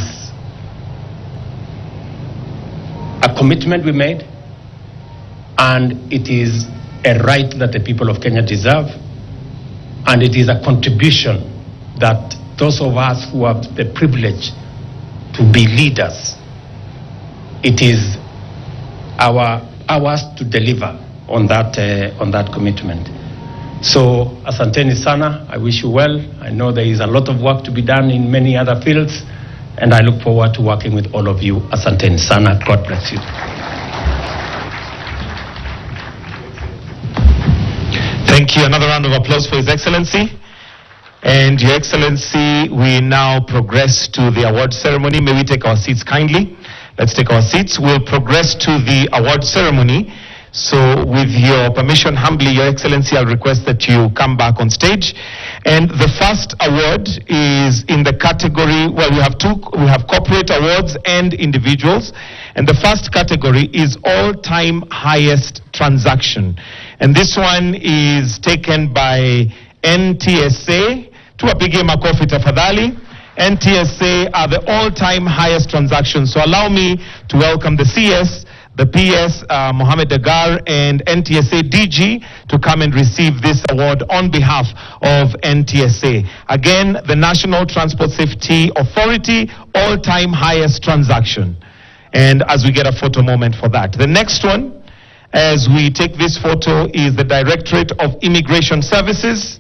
a commitment we made, and it is a right that the people of Kenya deserve, and it is a contribution that those of us who have the privilege to be leaders, it is ours to deliver on that commitment. So, asanteni sana, I wish you well. I know there is a lot of work to be done in many other fields, and I look forward to working with all of you. Asanteni sana, God bless you. Thank you. Another round of applause for His Excellency. And Your Excellency, we now progress to the award ceremony. May we take our seats kindly? Let's take our seats. We'll progress to the award ceremony. So with your permission, humbly, Your Excellency, I'll request that you come back on stage. And the first award is in the category, well, we have corporate awards and individuals. And the first category is all-time highest transaction. And this one is taken by NTSA. Tuwapige makofi tafadhali. NTSA are the all-time highest transactions. So allow me to welcome the CS, the PS, Mohammed Dagar, and NTSA DG to come and receive this award on behalf of NTSA. Again, the National Transport Safety Authority, all-time highest transaction. And as we get a photo moment for that. The next one as we take this photo is the Directorate of Immigration Services.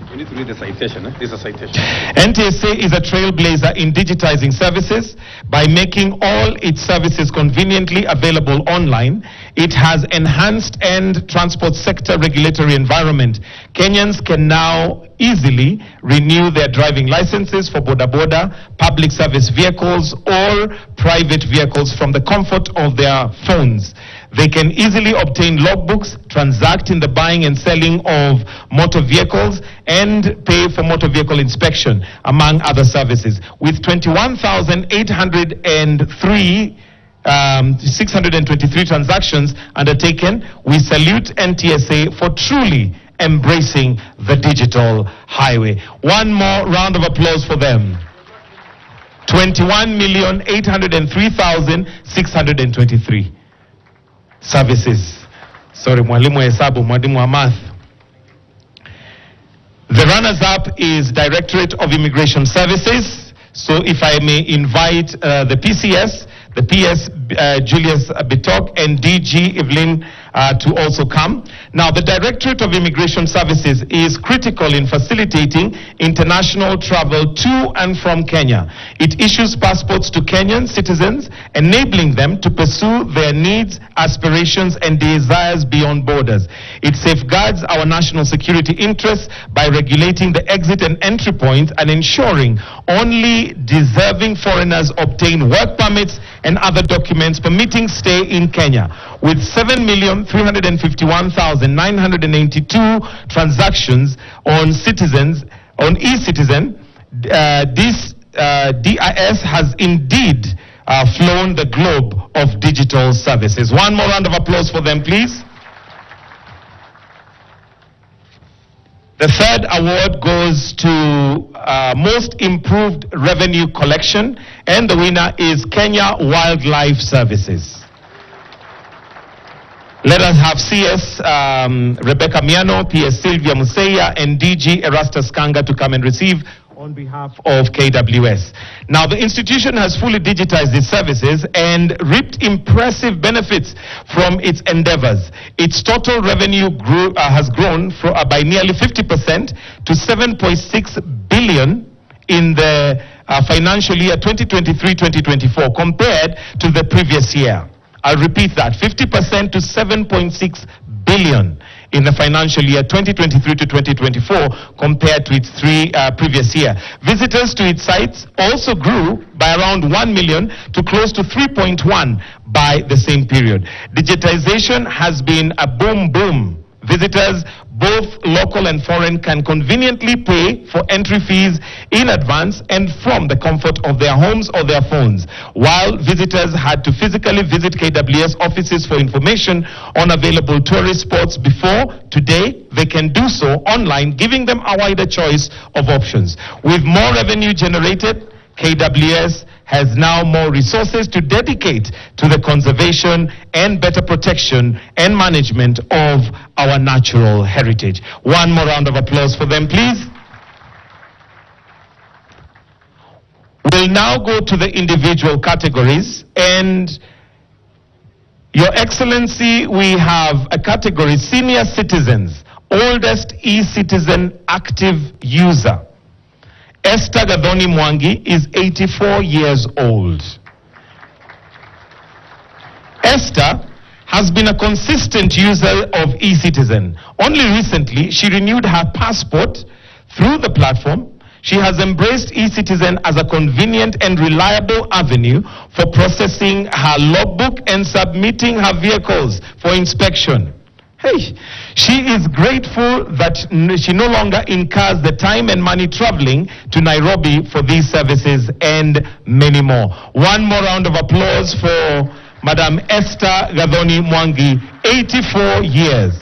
You need to read the citation. This is a citation. NTSA is a trailblazer in digitizing services by making all its services conveniently available online. It has enhanced and transport sector regulatory environment. Kenyans can now easily renew their driving licenses for boda boda, public service vehicles or private vehicles from the comfort of their phones. They can easily obtain logbooks, transact in the buying and selling of motor vehicles, and pay for motor vehicle inspection, among other services. With 623 transactions undertaken, we salute NTSA for truly embracing the digital highway. One more round of applause for them. 21,803,623 services. Sorry, mwalimu wa hesabu, mwalimu wa math. The runners-up is Directorate of Immigration Services. So if I may invite the PCS, the PS Julius Bitok and DG Evelyn to also come. Now, the Directorate of Immigration Services is critical in facilitating international travel to and from Kenya. It issues passports to Kenyan citizens, enabling them to pursue their needs, aspirations, and desires beyond borders. It safeguards our national security interests by regulating the exit and entry points and ensuring only deserving foreigners obtain work permits and other documents permitting stay in Kenya. With 7,351,982 transactions on e-citizen, this DIS has indeed flown the globe of digital services. One more round of applause for them, please. The third award goes to Most Improved Revenue Collection, and the winner is Kenya Wildlife Services. Let us have CS Rebecca Miano, PS Sylvia Museya, and DG Erastus Kanga to come and receive on behalf of KWS. Now, the institution has fully digitized its services and reaped impressive benefits from its endeavors. Its total revenue has grown by nearly 50% to 7.6 billion in the financial year 2023-2024 compared to the previous year. I'll repeat that, 50% to 7.6 billion in the financial year 2023 to 2024 compared to its previous year. Visitors to its sites also grew by around 1 million to close to 3.1 by the same period. Digitization has been a boom. Visitors, both local and foreign, can conveniently pay for entry fees in advance and from the comfort of their homes or their phones. While visitors had to physically visit KWS offices for information on available tourist spots before, today they can do so online, giving them a wider choice of options. With more revenue generated, KWS has now more resources to dedicate to the conservation and better protection and management of our natural heritage. One more round of applause for them, please. We'll now go to the individual categories, and Your Excellency, we have a category, senior citizens, oldest e-citizen active user. Esther Gadhoni Mwangi is 84 years old. Esther has been a consistent user of e-citizen. Only recently, she renewed her passport through the platform. She has embraced e-citizen as a convenient and reliable avenue for processing her logbook and submitting her vehicles for inspection. Hey, she is grateful that she no longer incurs the time and money traveling to Nairobi for these services and many more. One more round of applause for Madam Esther Gadhoni Mwangi, 84 years.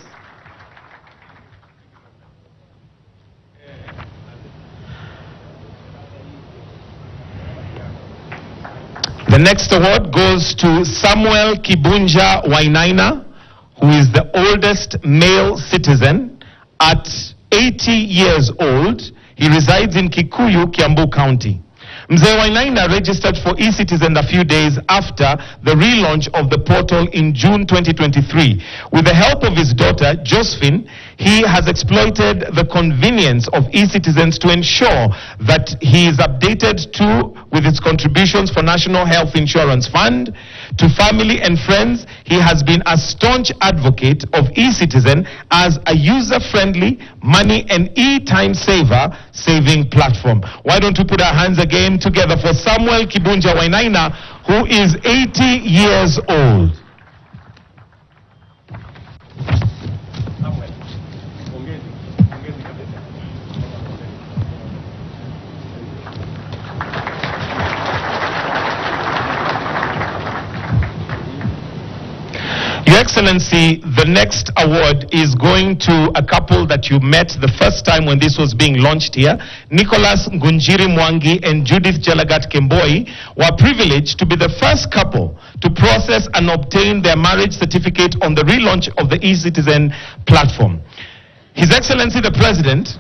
The next award goes to Samuel Kibunja Wainaina, who is the oldest male citizen at 80 years old. He resides in Kikuyu, Kiambu County. Mzee Wainaina registered for eCitizen a few days after the relaunch of the portal in June 2023. With the help of his daughter, Josephine, he has exploited the convenience of eCitizens to ensure that he is updated with its contributions for National Health Insurance Fund. To family and friends, he has been a staunch advocate of eCitizen as a user-friendly, money and e-time saving platform. Why don't we put our hands again together for Samuel Kibunja Wainaina, who is 80 years old. Your Excellency, the next award is going to a couple that you met the first time when this was being launched here. Nicholas Ngunjiri Mwangi and Judith Jelagat Kemboi were privileged to be the first couple to process and obtain their marriage certificate on the relaunch of the eCitizen platform. His Excellency the President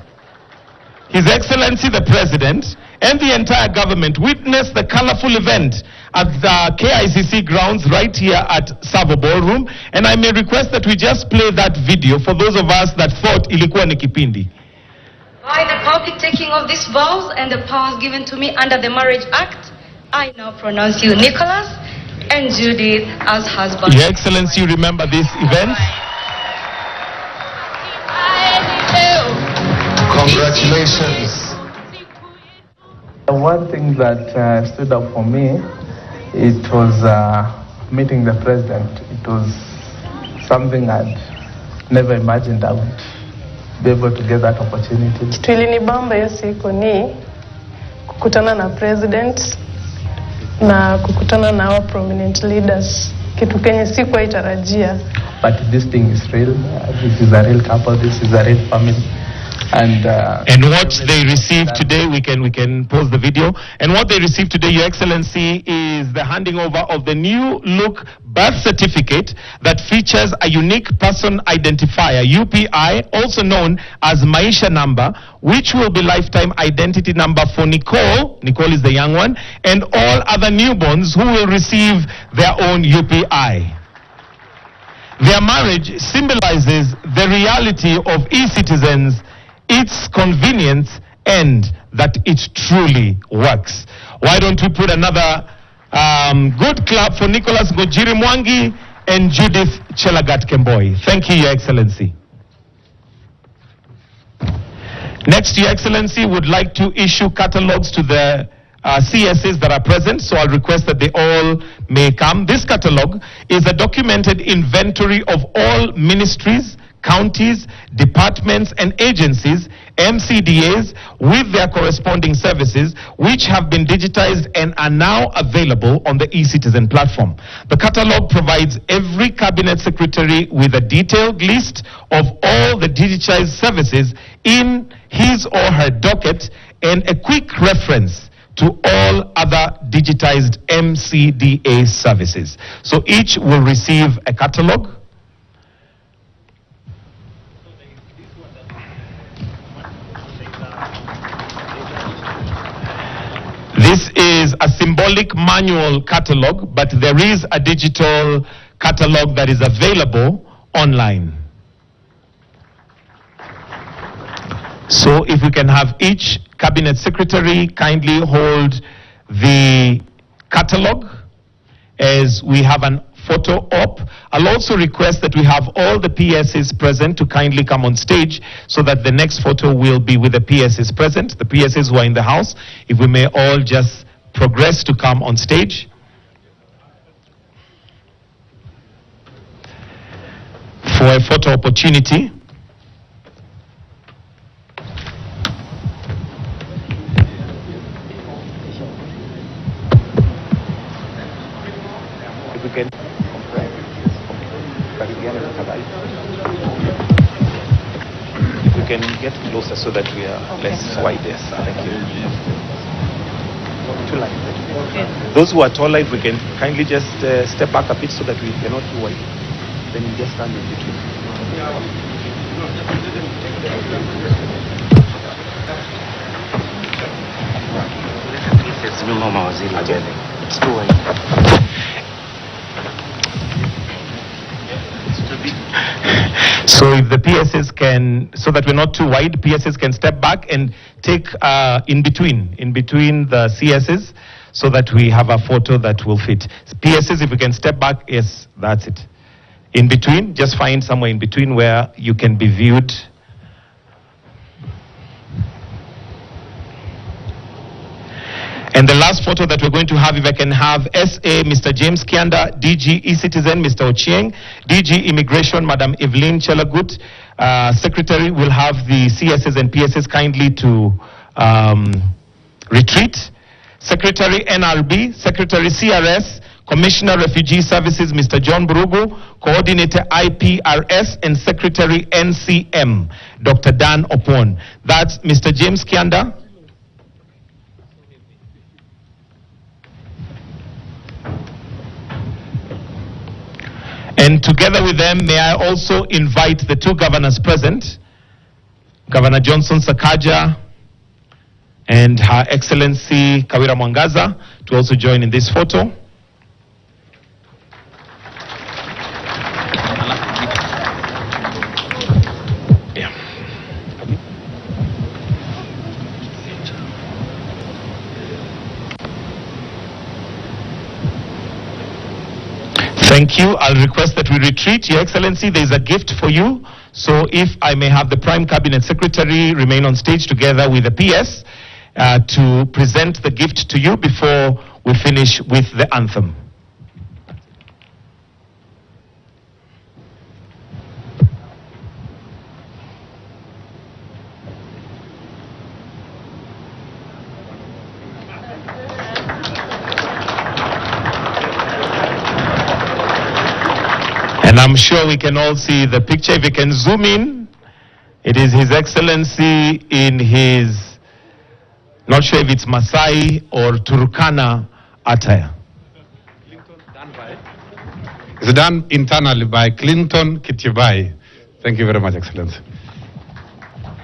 and the entire government witnessed the colorful event at the KICC grounds right here at Savo Ballroom, and I may request that we just play that video for those of us that thought ilikuwa ni kipindi. By the public taking of these vows and the powers given to me under the Marriage Act, I now pronounce you Nicholas and Judith as husband. Your Excellency, you remember this event? Congratulations. One thing that stood out for me, it was meeting the president. It was something I'd never imagined I would be able to get that opportunity. Kitu ilinibamba hiyo siku ni kukutana na president na kukutana na our prominent leaders. Kitu kenye sikuwa itarajia. But this thing is real. This is a real couple. This is a real family. And what they received today, we can pause the video. And what they received today, Your Excellency, is the handing over of the new look birth certificate that features a unique person identifier, UPI, also known as Maisha number, which will be lifetime identity number for Nicole is the young one, and all other newborns who will receive their own UPI. Their marriage symbolizes the reality of eCitizens, its convenience, and that it truly works. Why don't we put another good clap for Nicholas Ngojiri Mwangi and Judith Chelagat Kemboi. Thank you, Your Excellency. Next, Your Excellency would like to issue catalogs to the CSs that are present, so I'll request that they all may come. This catalog is a documented inventory of all ministries, counties, departments and agencies, MCDAs, with their corresponding services, which have been digitized and are now available on the eCitizen platform. The catalog provides every cabinet secretary with a detailed list of all the digitized services in his or her docket and a quick reference to all other digitized MCDA services. So each will receive a catalog. This is a symbolic manual catalog, but there is a digital catalog that is available online. So if we can have each cabinet secretary kindly hold the catalog as we have an photo op. I'll also request that we have all the PSs present to kindly come on stage so that the next photo will be with the PSs present, the PSs who are in the house. If we may all just progress to come on stage. For a photo opportunity. If we can If we can get closer so that we are less wide. Yes, thank you. Too light. Those who are taller, if we can kindly just step back a bit so that we cannot too wide. Then you just stand in between. So if the PSs can, so that we're not too wide, PSs can step back and take in between the CSs, so that we have a photo that will fit. PSs, if we can step back, yes, that's it. In between, just find somewhere in between where you can be viewed. And the last photo that we're going to have, if I can have SA, Mr. James Kianda, DG E-Citizen, Mr. Ochieng, DG Immigration, Madam Evelyn Chelagut, Secretary will have the CSS and PSS kindly to retreat. Secretary NRB, Secretary CRS, Commissioner Refugee Services, Mr. John Burugu, Coordinator IPRS, and Secretary NCM, Dr. Dan Opon. That's Mr. James Kianda. And together with them, may I also invite the two governors present, Governor Johnson Sakaja and Her Excellency Kawira Mwangaza, to also join in this photo. Thank you. I'll request that we retreat. Your Excellency, there is a gift for you. So if I may have the Prime Cabinet Secretary remain on stage together with the PS to present the gift to you before we finish with the anthem. And I'm sure we can all see the picture. If you can zoom in, it is His Excellency in his, not sure if it's Masai or Turkana attire. It's done internally by Clinton Kitibai. Thank you very much, Excellency.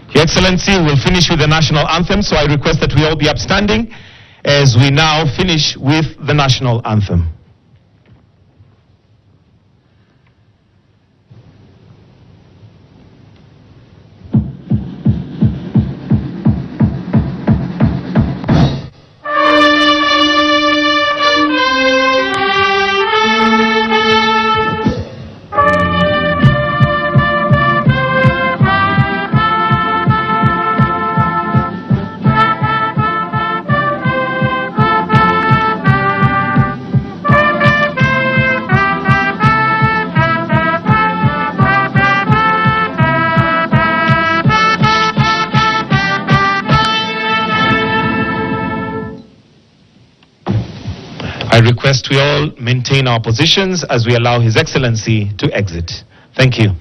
Your Excellency, we'll finish with the national anthem, so I request that we all be upstanding as we now finish with the national anthem. I request we all maintain our positions as we allow His Excellency to exit. Thank you.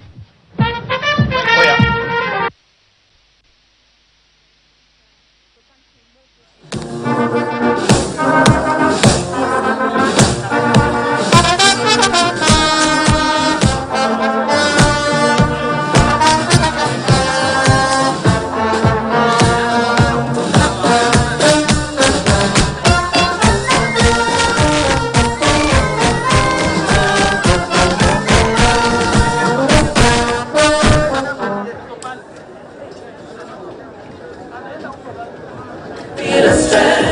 Feel a strength.